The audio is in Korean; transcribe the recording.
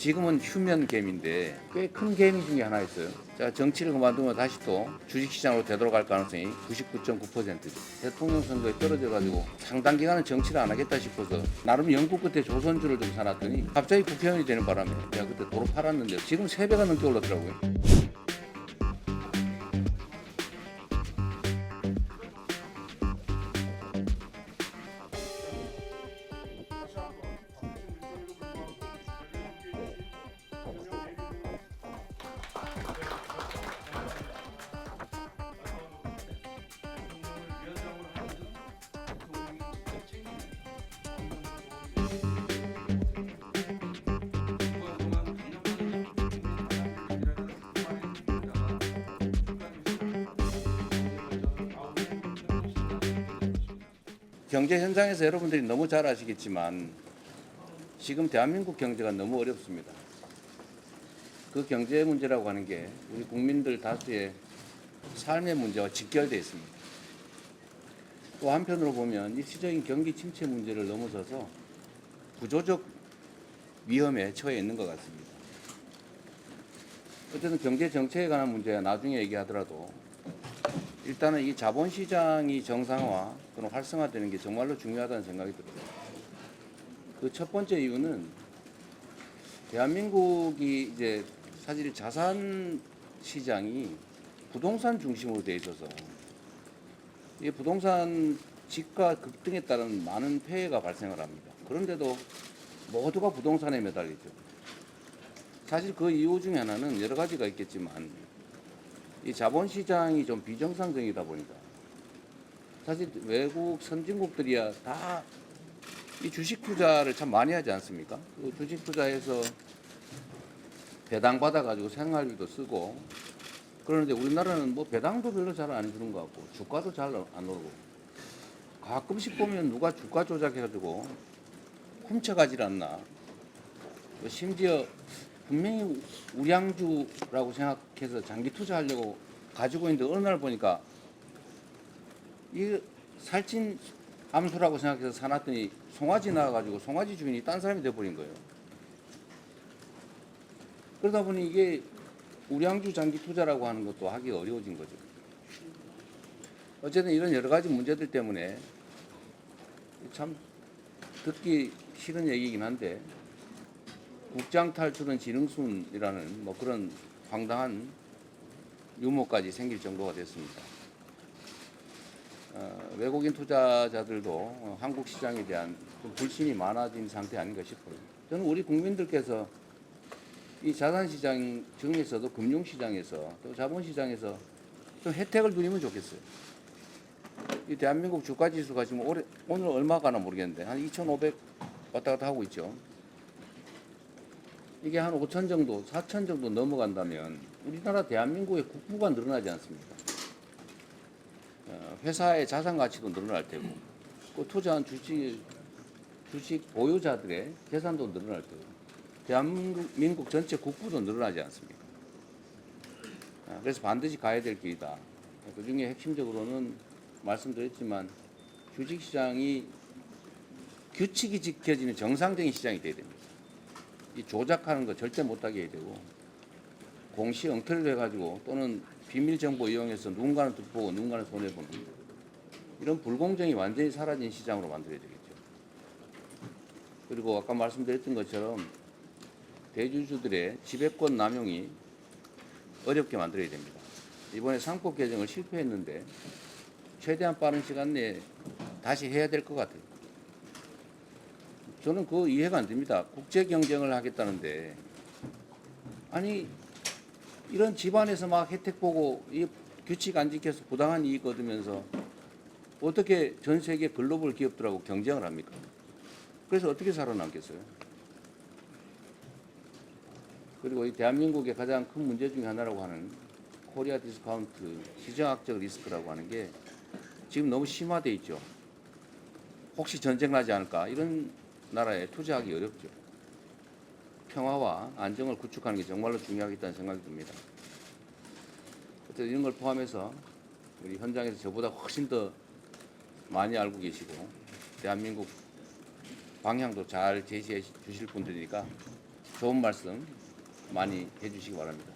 지금은 휴면 겜인데 꽤 큰 겜이 중에 하나였어요. 자, 정치를 그만두면 다시 또 주식시장으로 되돌아갈 가능성이 99.9%죠. 대통령 선거에 떨어져가지고 상당 기간은 정치를 안 하겠다 싶어서 나름 연구 끝에 조선주를 좀 사놨더니 갑자기 국회의원이 되는 바람에 제가 그때 도로 팔았는데 지금 3배가 넘게 올랐더라고요. 경제 현장에서 여러분들이 너무 잘 아시겠지만 지금 대한민국 경제가 너무 어렵습니다. 그 경제 문제라고 하는 게 우리 국민들 다수의 삶의 문제와 직결되어 있습니다. 또 한편으로 보면 일시적인 경기 침체 문제를 넘어서서 구조적 위험에 처해 있는 것 같습니다. 어쨌든 경제 정책에 관한 문제야 나중에 얘기하더라도 일단은 이 자본시장이 정상화 또는 활성화되는 게 정말로 중요하다는 생각이 들어요. 그 첫 번째 이유는 대한민국이 이제 사실 자산 시장이 부동산 중심으로 돼 있어서 이 부동산 집가 급등에 따른 많은 폐해가 발생을 합니다. 그런데도 모두가 부동산에 매달리죠. 사실 그 이유 중에 하나는 여러 가지가 있겠지만 이 자본시장이 좀 비정상적이다 보니까 사실 외국 선진국들이야 다 이 주식 투자를 참 많이 하지 않습니까? 그 주식 투자해서 배당 받아가지고 생활비도 쓰고 그러는데 우리나라는 뭐 배당도 별로 잘 안 주는 것 같고 주가도 잘 안 오르고 가끔씩 보면 누가 주가 조작해가지고 훔쳐가질 않나. 심지어 분명히 우량주라고 생각해서 장기 투자하려고 가지고 있는데 어느 날 보니까 이 살찐 암수라고 생각해서 사놨더니 송아지 나와가지고 송아지 주인이 딴 사람이 돼버린 거예요. 그러다 보니 이게 우량주 장기 투자라고 하는 것도 하기 어려워진 거죠. 어쨌든 이런 여러 가지 문제들 때문에 참 듣기 싫은 얘기이긴 한데 국장 탈출은 지능순이라는 뭐 그런 황당한 유머까지 생길 정도가 됐습니다. 외국인 투자자들도 한국 시장에 대한 좀 불신이 많아진 상태 아닌가 싶어요. 저는 우리 국민들께서 이 자산시장 중에서도 금융시장에서 또 자본시장에서 좀 혜택을 누리면 좋겠어요. 이 대한민국 주가지수가 지금 오늘 얼마 가나 모르겠는데 한 2,500 왔다 갔다 하고 있죠. 이게 한 5천 정도, 4천 정도 넘어간다면 우리나라 대한민국의 국부가 늘어나지 않습니까? 회사의 자산 가치도 늘어날 테고, 그 투자한 주식 보유자들의 재산도 늘어날 테고, 대한민국 전체 국부도 늘어나지 않습니까? 그래서 반드시 가야 될 길이다. 그 중에 핵심적으로는 말씀드렸지만 주식시장이 규칙이 지켜지는 정상적인 시장이 돼야 됩니다. 이 조작하는 거 절대 못하게 해야 되고 공시 엉터리로 해가지고 또는 비밀 정보 이용해서 누군가는 득보고 누군가는 손해보는 이런 불공정이 완전히 사라진 시장으로 만들어야 되겠죠. 그리고 아까 말씀드렸던 것처럼 대주주들의 지배권 남용이 어렵게 만들어야 됩니다. 이번에 상법 개정을 실패했는데 최대한 빠른 시간 내에 다시 해야 될 것 같아요. 저는 그거 이해가 안 됩니다. 국제 경쟁을 하겠다는데 아니 이런 집안에서 막 혜택 보고 이 규칙 안 지켜서 부당한 이익 얻으면서 어떻게 전 세계 글로벌 기업들하고 경쟁을 합니까? 그래서 어떻게 살아남겠어요? 그리고 이 대한민국의 가장 큰 문제 중에 하나라고 하는 코리아 디스카운트 시장학적 리스크라고 하는 게 지금 너무 심화돼 있죠. 혹시 전쟁 나지 않을까 이런 나라에 투자하기 어렵죠. 평화와 안정을 구축하는 게 정말로 중요하겠다는 생각이 듭니다. 어쨌든 이런 걸 포함해서 우리 현장에서 저보다 훨씬 더 많이 알고 계시고 대한민국 방향도 잘 제시해 주실 분들이니까 좋은 말씀 많이 해주시기 바랍니다.